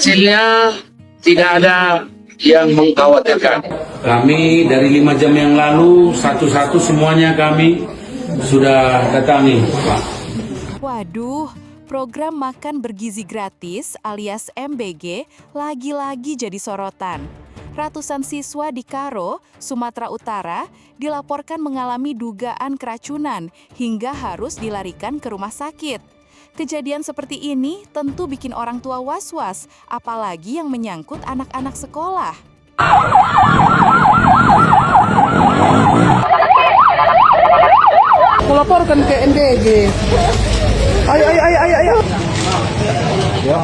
Hasilnya tidak ada yang mengkhawatirkan. Kami dari 5 jam yang lalu satu-satu semuanya kami sudah datangi, Pak. Waduh, program makan bergizi gratis alias MBG lagi-lagi jadi sorotan. Ratusan siswa di Karo, Sumatera Utara, dilaporkan mengalami dugaan keracunan hingga harus dilarikan ke rumah sakit. Kejadian seperti ini tentu bikin orang tua was-was, apalagi yang menyangkut anak-anak sekolah. Aku laporkan ke MBG. Ayo. Ya.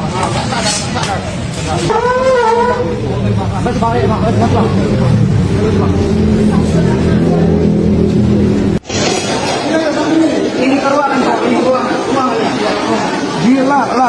Ini keruangan Pak, ini ruangan. Gila, gila.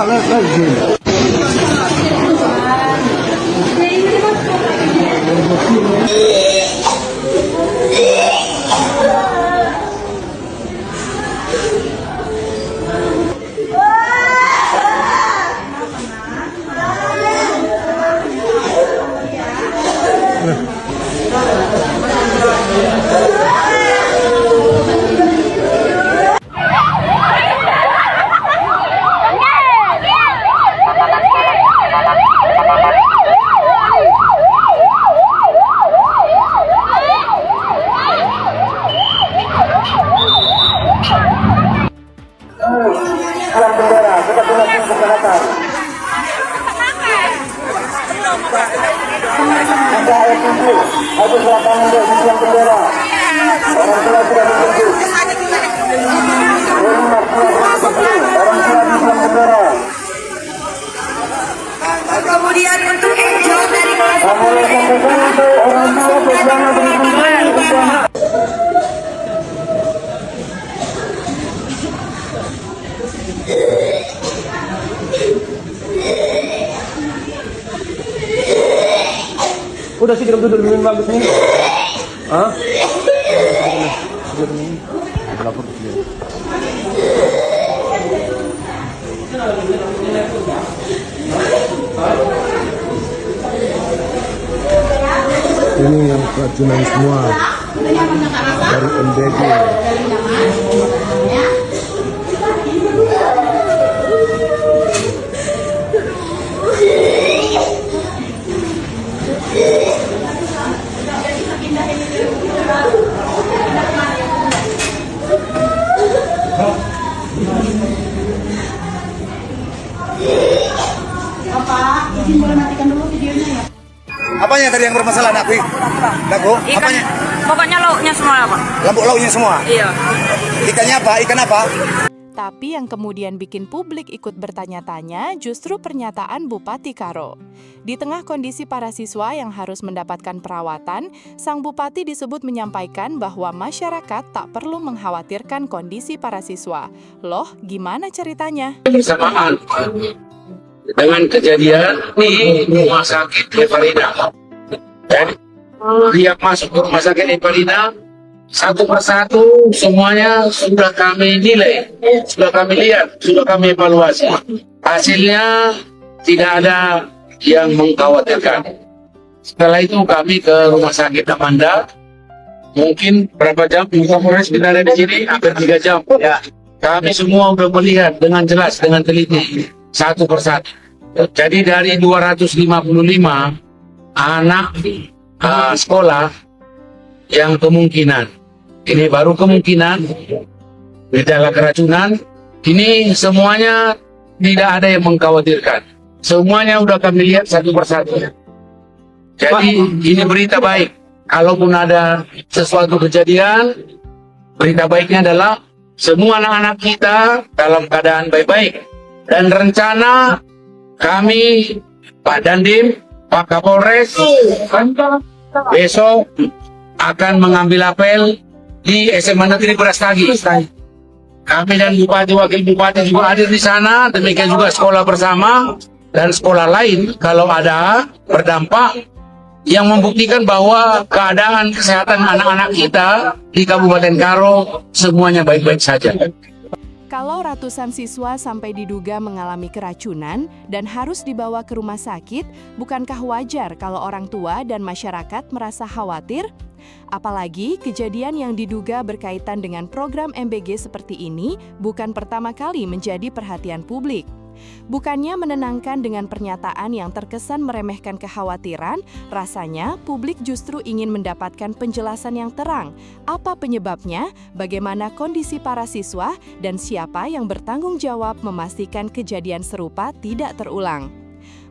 Kemudian untuk angel dari Udah sih duduk lebih bagus nih. Hah? Lapor ke dia. Ini yang keracunan semua dari MBG. izin boleh matikan dulu videonya ya. Apanya tadi yang bermasalah, Nak? Dago? Apanya? Pokoknya lauknya semua, Pak. Lambuk lauknya semua? Iya. Ikannya apa? Ikan apa? Tapi yang kemudian bikin publik ikut bertanya-tanya justru pernyataan Bupati Karo. Di tengah kondisi para siswa yang harus mendapatkan perawatan, Sang Bupati disebut menyampaikan bahwa masyarakat tak perlu mengkhawatirkan kondisi para siswa. Loh, gimana ceritanya? Bersamaan dengan kejadian di rumah sakit Evarina. Dan tiap masuk ke rumah sakit Evarina, satu persatu semuanya sudah kami nilai, sudah kami lihat, sudah kami evaluasi. Hasilnya tidak ada yang mengkhawatirkan. Setelah itu kami ke rumah sakit Amanda. Mungkin berapa jam Polres kita ada di sini, hampir 3 jam. Ya, kami semua sudah melihat dengan jelas, dengan teliti, satu persatu. Jadi dari 255 anak sekolah yang kemungkinan, ini baru kemungkinan gejala keracunan, ini semuanya tidak ada yang mengkhawatirkan. Semuanya sudah kami lihat satu persatu. Jadi ini berita baik. Kalaupun ada sesuatu kejadian, berita baiknya adalah semua anak-anak kita dalam keadaan baik-baik. Dan rencana kami, Pak Dandim, Pak Kapolres, besok akan mengambil apel di SMA Negeri Brastagi. Kami dan Bupati, Wakil Bupati juga hadir di sana, demikian juga sekolah bersama dan sekolah lain kalau ada berdampak yang membuktikan bahwa keadaan kesehatan anak-anak kita di Kabupaten Karo semuanya baik-baik saja. Kalau ratusan siswa sampai diduga mengalami keracunan dan harus dibawa ke rumah sakit, bukankah wajar kalau orang tua dan masyarakat merasa khawatir? Apalagi kejadian yang diduga berkaitan dengan program MBG seperti ini bukan pertama kali menjadi perhatian publik. Bukannya menenangkan dengan pernyataan yang terkesan meremehkan kekhawatiran, rasanya publik justru ingin mendapatkan penjelasan yang terang. Apa penyebabnya, bagaimana kondisi para siswa, dan siapa yang bertanggung jawab memastikan kejadian serupa tidak terulang.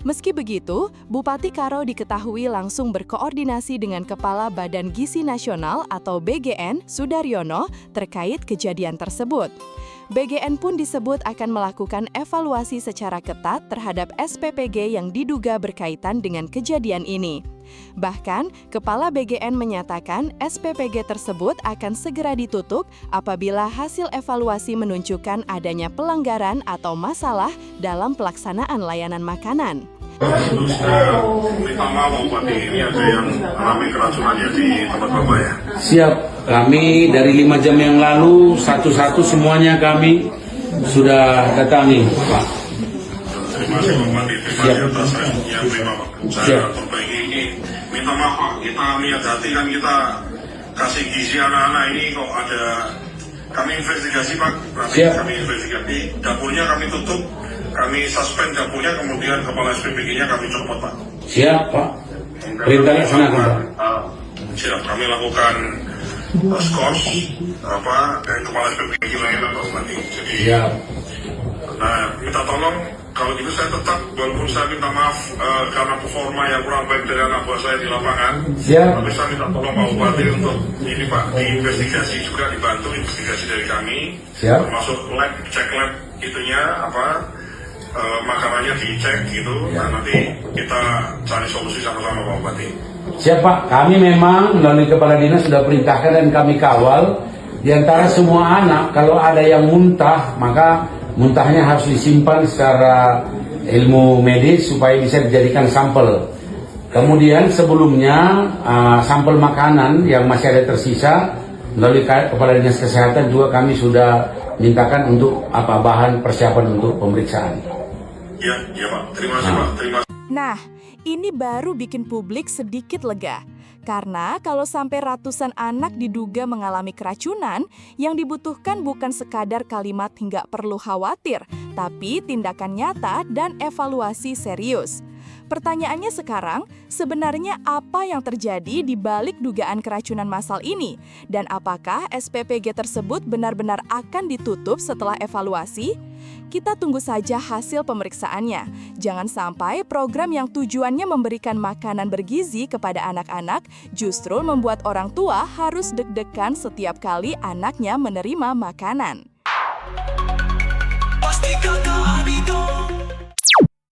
Meski begitu, Bupati Karo diketahui langsung berkoordinasi dengan Kepala Badan Gizi Nasional atau BGN, Sudaryono, terkait kejadian tersebut. BGN pun disebut akan melakukan evaluasi secara ketat terhadap SPPG yang diduga berkaitan dengan kejadian ini. Bahkan, Kepala BGN menyatakan SPPG tersebut akan segera ditutup apabila hasil evaluasi menunjukkan adanya pelanggaran atau masalah dalam pelaksanaan layanan makanan. Minta maaf Bupati, ini ada yang alami keracunannya di tempat Bapak ya? Siap, kami dari 5 jam yang lalu satu-satu semuanya kami sudah datangi, Pak. Terima kasih Bupati, terima kasih atas yang terima Pak. Saya perbaiki ini, minta maaf Pak, kita niat hati kan kita kasih gizi anak-anak ini kok ada, kami investigasi Pak, berarti kami investigasi, dapurnya kami tutup, kami suspend dapurnya, kemudian kepala SPPG-nya kami copot Pak. Siap Pak, perintahnya laksanakan Pak. Siap, kami lakukan skors kepala SPPG layanan Pak Bupati. Jadi, Siap. Nah, minta tolong, kalau gitu saya tetap, walaupun saya minta maaf karena performa yang kurang baik dari anak buah saya di lapangan. Siap. Tapi saya minta tolong Pak Bupati untuk ini Pak, diinvestigasi juga, dibantu investigasi dari kami. Siap. Termasuk lab, cek lab itunya, makanannya dicek gitu. Nah, nanti kita cari solusi sama-sama Pak Bupati. Siap Pak, kami memang melalui Kepala Dinas sudah perintahkan dan kami kawal. Di antara semua anak, kalau ada yang muntah, maka muntahnya harus disimpan secara ilmu medis supaya bisa dijadikan sampel. Kemudian sebelumnya sampel makanan yang masih ada tersisa, melalui Kepala Dinas Kesehatan juga kami sudah mintakan untuk bahan persiapan untuk pemeriksaan. Ya Pak, terima kasih Pak, terima kasih. Nah, ini baru bikin publik sedikit lega. Karena kalau sampai ratusan anak diduga mengalami keracunan, yang dibutuhkan bukan sekadar kalimat hingga perlu khawatir, tapi tindakan nyata dan evaluasi serius. Pertanyaannya sekarang, sebenarnya apa yang terjadi di balik dugaan keracunan massal ini? Dan apakah SPPG tersebut benar-benar akan ditutup setelah evaluasi? Kita tunggu saja hasil pemeriksaannya. Jangan sampai program yang tujuannya memberikan makanan bergizi kepada anak-anak justru membuat orang tua harus deg-degan setiap kali anaknya menerima makanan. Pastikan kami dong.